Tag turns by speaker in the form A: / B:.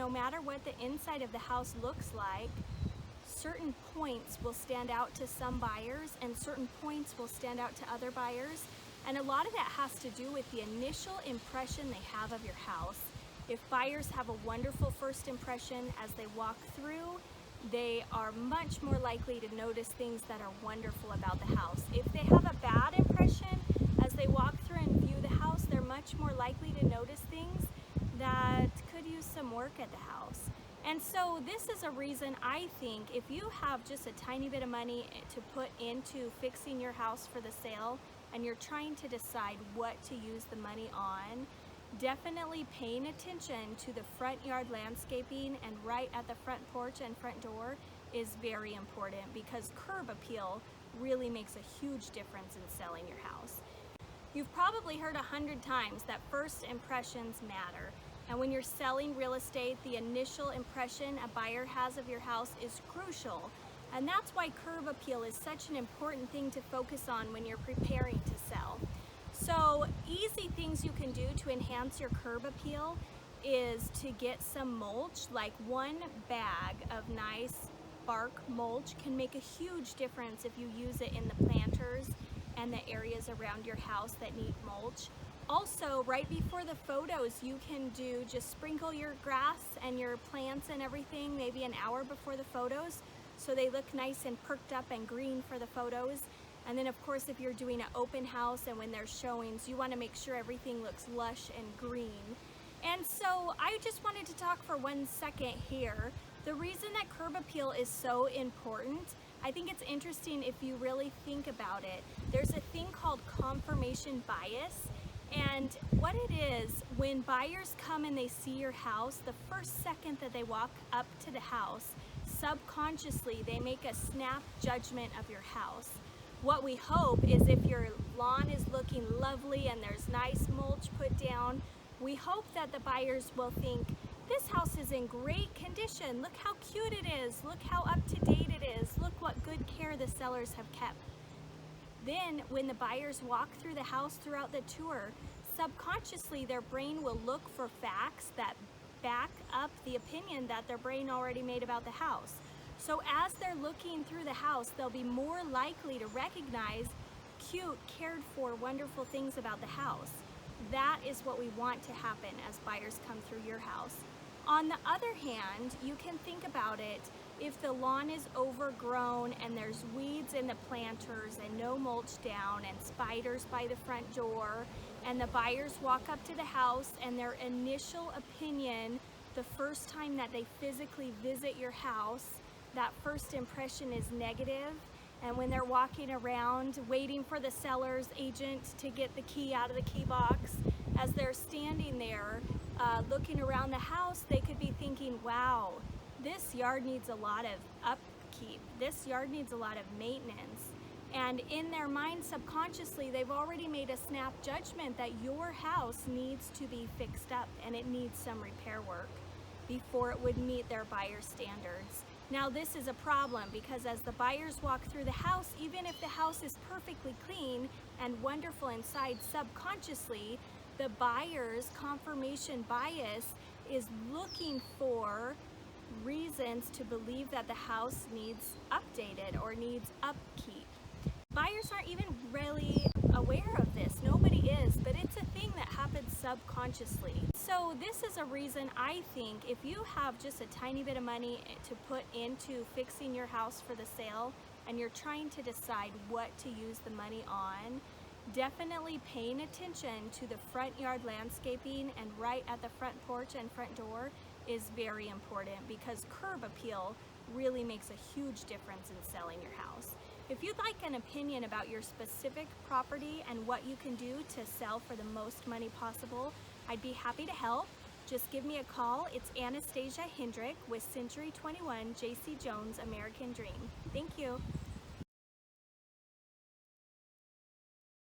A: no matter what the inside of the house looks like, certain points will stand out to some buyers and certain points will stand out to other buyers. And a lot of that has to do with the initial impression they have of your house. If buyers have a wonderful first impression as they walk through, they are much more likely to notice things that are wonderful about the house. If they have a bad impression as they walk through and view the house, they're much more likely to notice things that could use some work at the house. And so this is a reason I think if you have just a tiny bit of money to put into fixing your house for the sale and you're trying to decide what to use the money on, definitely paying attention to the front yard landscaping and right at the front porch and front door is very important, because curb appeal really makes a huge difference in selling your house. You've probably heard 100 times that first impressions matter. And when you're selling real estate, the initial impression a buyer has of your house is crucial. And that's why curb appeal is such an important thing to focus on when you're preparing to sell. So easy things you can do to enhance your curb appeal is to get some mulch. Like one bag of nice bark mulch can make a huge difference if you use it in the planters and the areas around your house that need mulch. Also, right before the photos, you can just sprinkle your grass and your plants and everything maybe an hour before the photos, so they look nice and perked up and green for the photos. And then of course, if you're doing an open house and when there's showings, you want to make sure everything looks lush and green. And so I just wanted to talk for 1 second here. The reason that curb appeal is so important, I think it's interesting if you really think about it. There's a thing called confirmation bias. And what it is, when buyers come and they see your house, the first second that they walk up to the house, subconsciously they make a snap judgment of your house. What we hope is if your lawn is looking lovely and there's nice mulch put down, we hope that the buyers will think, this house is in great condition. Look how cute it is. Look how up to date it is. Look what good care the sellers have kept. Then when the buyers walk through the house throughout the tour, subconsciously their brain will look for facts that back up the opinion that their brain already made about the house. So as they're looking through the house, they'll be more likely to recognize cute, cared for, wonderful things about the house. That is what we want to happen as buyers come through your house. On the other hand, you can think about it. If the lawn is overgrown and there's weeds in the planters and no mulch down and spiders by the front door, and the buyers walk up to the house and their initial opinion the first time that they physically visit your house, that first impression is negative. And when they're walking around waiting for the seller's agent to get the key out of the key box, as they're standing there looking around the house, they could be thinking, wow, this yard needs a lot of upkeep. This yard needs a lot of maintenance. And in their mind, subconsciously, they've already made a snap judgment that your house needs to be fixed up and it needs some repair work before it would meet their buyer standards. Now this is a problem because as the buyers walk through the house, even if the house is perfectly clean and wonderful inside, subconsciously, the buyer's confirmation bias is looking for reasons to believe that the house needs updated or needs upkeep. Buyers aren't even really aware of this. Nobody is, but it's a thing that happens subconsciously. So this is a reason I think if you have just a tiny bit of money to put into fixing your house for the sale and you're trying to decide what to use the money on, definitely paying attention to the front yard landscaping and right at the front porch and front door is very important, because curb appeal really makes a huge difference in selling your house. If you'd like an opinion about your specific property and what you can do to sell for the most money possible, I'd be happy to help. Just give me a call. It's Anastasia Hendrick with Century 21 JC Jones American Dream. Thank you.